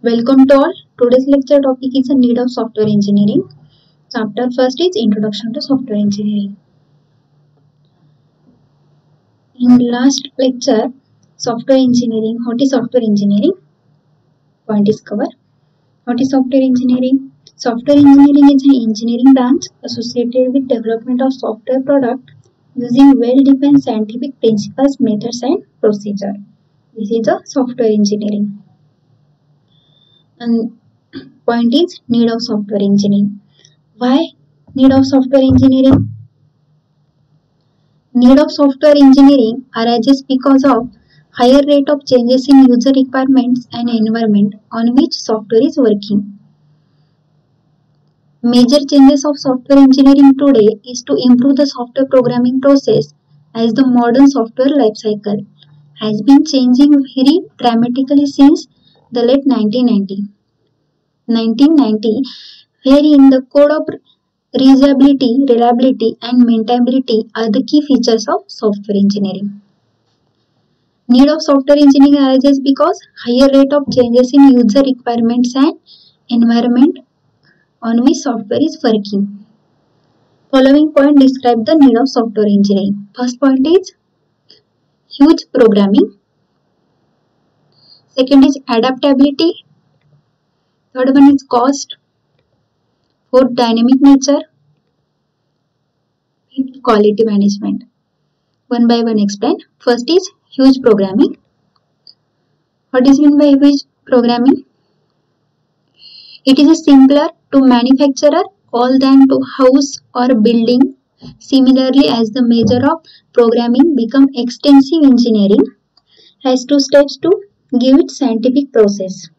Welcome to all. Today's lecture topic is the need of software engineering. Chapter first is Introduction to Software Engineering. In last lecture, software engineering, what is software engineering? Point is covered. What is software engineering? Software engineering is an engineering branch associated with development of software product using well-defined scientific principles, methods and procedure. This is the software engineering. And point is need of software engineering. Why need of software engineering? Need of software engineering arises because of higher rate of changes in user requirements and environment on which software is working. Major changes of software engineering today is to improve the software programming process, as the modern software lifecycle has been changing very dramatically since the late 1990, wherein the code of reusability, reliability, and maintainability are the key features of software engineering. Need of software engineering arises because higher rate of changes in user requirements and environment on which software is working. Following point describe the need of software engineering. First point is huge programming. Second is adaptability. Third one is cost. Fourth, dynamic nature. Fifth, quality management. One by one explain. First is huge programming. What is meant by huge programming? It is simpler to manufacturer all than to house or building. Similarly, as the measure of programming become extensive, engineering has two steps to give it scientific process.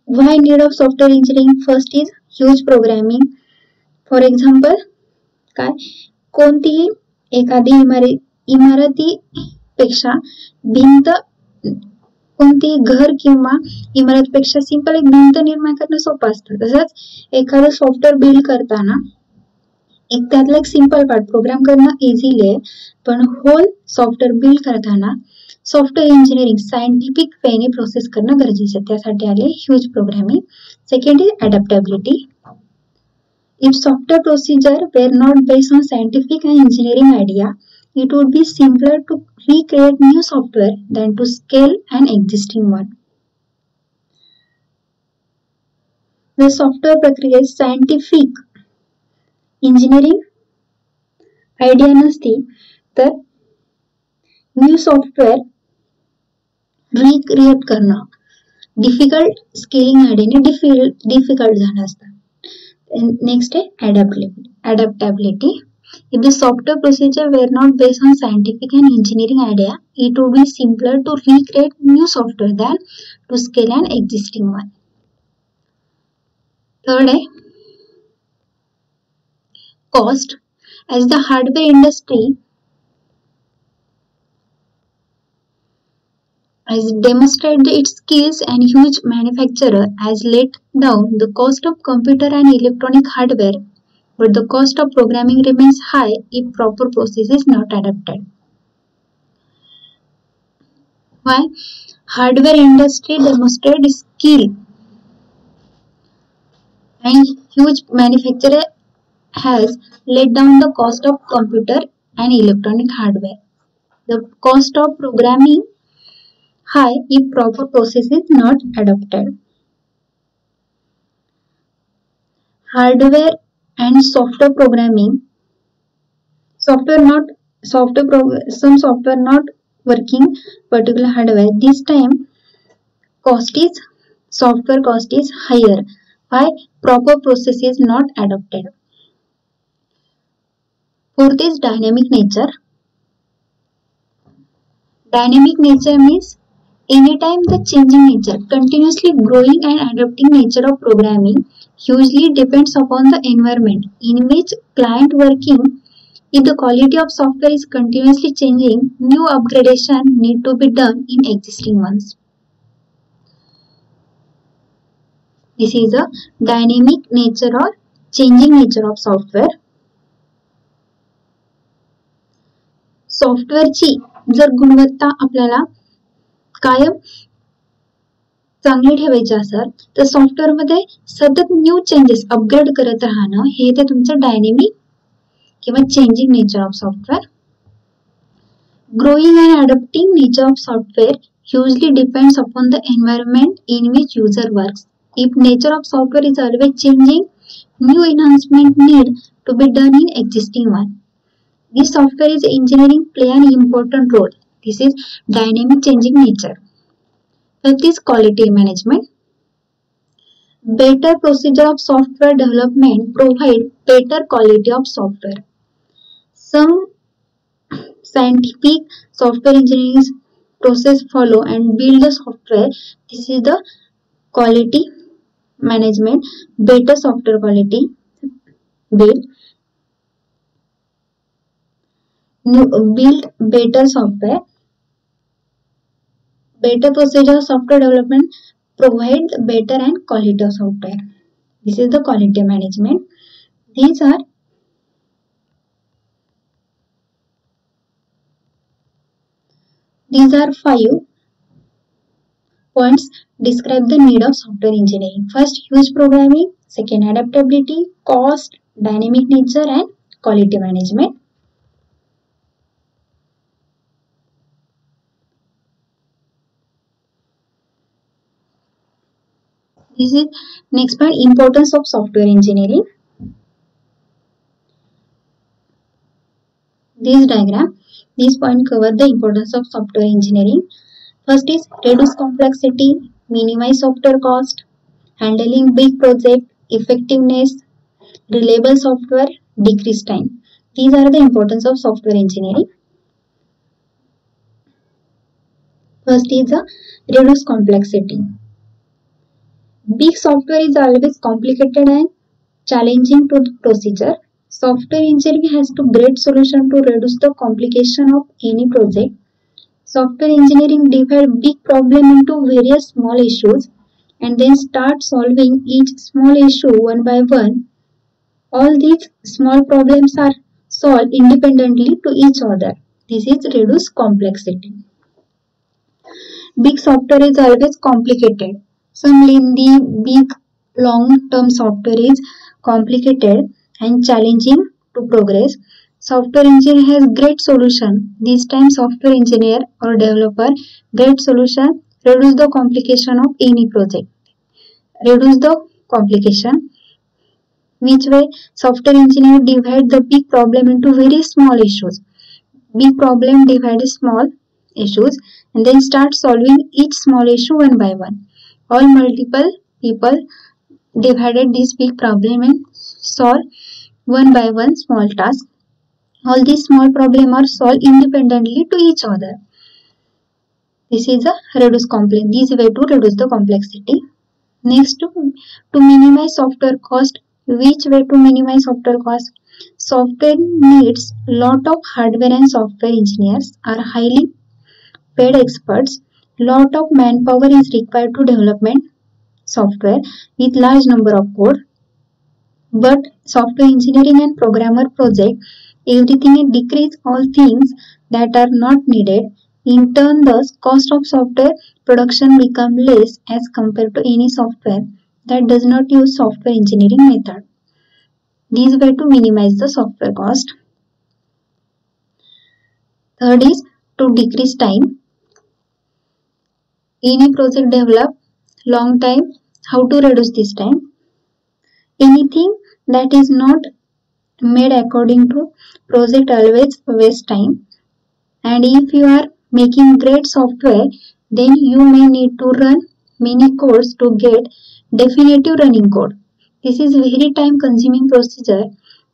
Why need of software engineering? First is huge programming. For example, काय कोणतीही एखादी इमारतीपेक्षा भिंत कोणतीही घर किंवा इमारतपेक्षा simple एक भिंत निर्माण करणं सोपं असतं. तसंच एखादं सॉफ्टवेअर बिल्ड करताना एक त्यातला एक सिंपल पार्ट प्रोग्राम करणं इझिली आहे, पण होल सॉफ्टवेअर बिल्ड करताना सॉफ्टवेअर इंजिनिअरिंग सायंटिफिक वेने प्रोसेस करणं गरजेचं आहे. त्यासाठी आले huge programming. Second is adaptability. If software procedure were not based on scientific and engineering idea, it would be simpler to recreate new software than to scale an existing one. The software प्रक्रियेत scientific engineering idea नसती तर new software recreate करणं difficult, scaling आयडियाने difficult झालं असतं. Next is adaptability. If the software procedure were not based on scientific and engineering idea, it would be simpler to recreate new software than to scale an existing one. Third is cost. As the hardware industry has demonstrated its skills and huge manufacturer has let down the cost of computer and electronic hardware, but the cost of programming remains high if proper process is not adapted. Why? Hardware industry demonstrated skill and huge manufacturer has let down the cost of computer and electronic hardware. The cost of programming high if proper process is not adopted. Hardware and software programming. Some software not working particular hardware. This time software cost is higher. Why? Proper process is not adopted. Fourth is dynamic nature. Dynamic nature means anytime the changing nature, continuously growing and adapting nature of programming hugely depends upon the environment in which client working. If the quality of software is continuously changing, new upgradation need to be done in existing ones. This is a dynamic nature or changing nature of software. सॉफ्टवेअरची जर गुणवत्ता आपल्याला कायम चांगली ठेवायची असेल तर software मध्ये सतत न्यू चेंजेस अपग्रेड करत राहणं हे ते तुमचं डायनेमिक किंवा changing nature of software. Growing and adapting nature of software hugely depends upon the environment in which user works. If nature of software is always changing, new enhancement need to be done in existing one. This software is engineering play an important role. This is dynamic changing nature. Fifth is quality management. Better procedure of software development provide better quality of software. Some scientific software engineering process follow and build the software. This is the quality management. Better software quality build better software. Better procedure of software development provide better and quality of software. This is the quality management. These are 5 points describe the need of software engineering. First, huge programming. Second, adaptability, cost, dynamic nature, and quality management. This is next point, importance of software engineering. This diagram, these points cover the importance of software engineering. First is reduce complexity, minimize software cost, handling big project, effectiveness, reliable software, decrease time. These are the importance of software engineering. First is reduce complexity. Big software is always complicated and challenging to the procedure. Software engineering has to great solution to reduce the complication of any project. Software engineering divide big problem into various small issues and then start solving each small issue one by one. All these small problems are solved independently to each other. This is reduce complexity. Big software is always complicated. Some lengthy, big, long-term software is complicated and challenging to progress. Software engineer has great solution. This time software engineer or developer great solution reduce the complication of any project. Reduce the complication. Which way? Software engineer divide the big problem into very small issues. Big problem divided small issues and then start solving each small issue one by one. All multiple people divided this big problem and solve one by one small task. All these small problems are solved independently to each other. This is a reduce complexity. This way to reduce the complexity. Next, to minimize software cost. Which way to minimize software cost? Software needs lot of hardware and software engineers are highly paid experts. Lot of manpower is required to development software with large number of code. But software engineering and programmer project, everything decrease all things that are not needed. In turn, the cost of software production become less as compared to any software that does not use software engineering method. This way to minimize the software cost. Third is to decrease time. Any project develop long time. How to reduce this time? Anything that is not made according to project always waste time. And if you are making great software, then you may need to run many codes to get definitive running code. This is very time consuming procedure.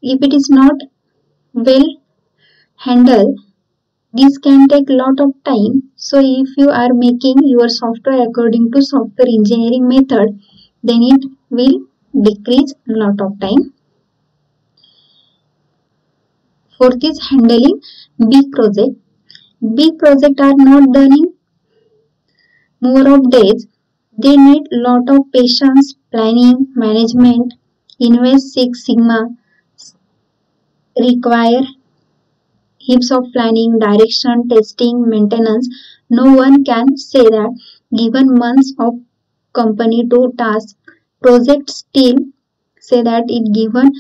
If it is not well handled, this can take lot of time. So if you are making your software according to software engineering method, then it will decrease a lot of time. Fourth is handling big project. Big projects are not done in more of days. They need lot of patience, planning, management, invest Six Sigma, require heaps of planning, direction, testing, maintenance. No one can say that given months of company to task project still say that it given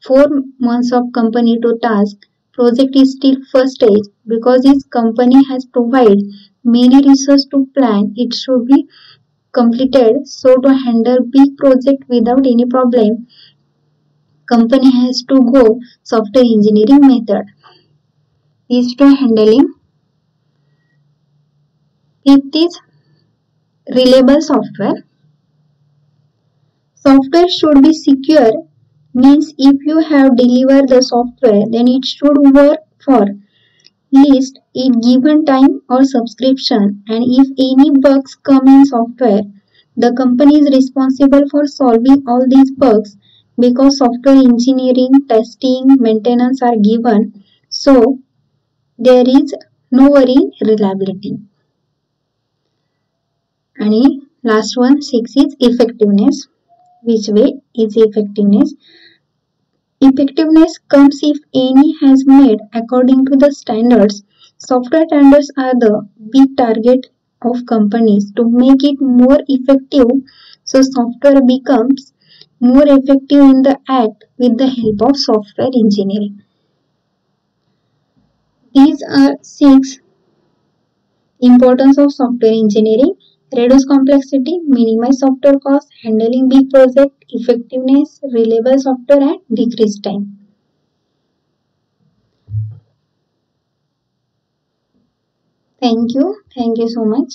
4 months of company to task project is still first stage because its company has provided many resources to plan it should be completed. So to handle big project without any problem company has to go software engineering method. Is to handling. Fifth is reliable software. Software should be secure means if you have delivered the software then it should work for least in given time or subscription, and if any bugs come in software the company is responsible for solving all these bugs because software engineering testing maintenance are given, so there is no worry in reliability. And last one 6 is effectiveness. Which way is effectiveness? Effectiveness comes if any has made according to the standards. Software standards are the big target of companies to make it more effective. So software becomes more effective in the act with the help of software engineering. These are 6 importance of software engineering: reduce complexity, minimize software cost, handling big project, effectiveness, reliable software, and decrease time. Thank you so much.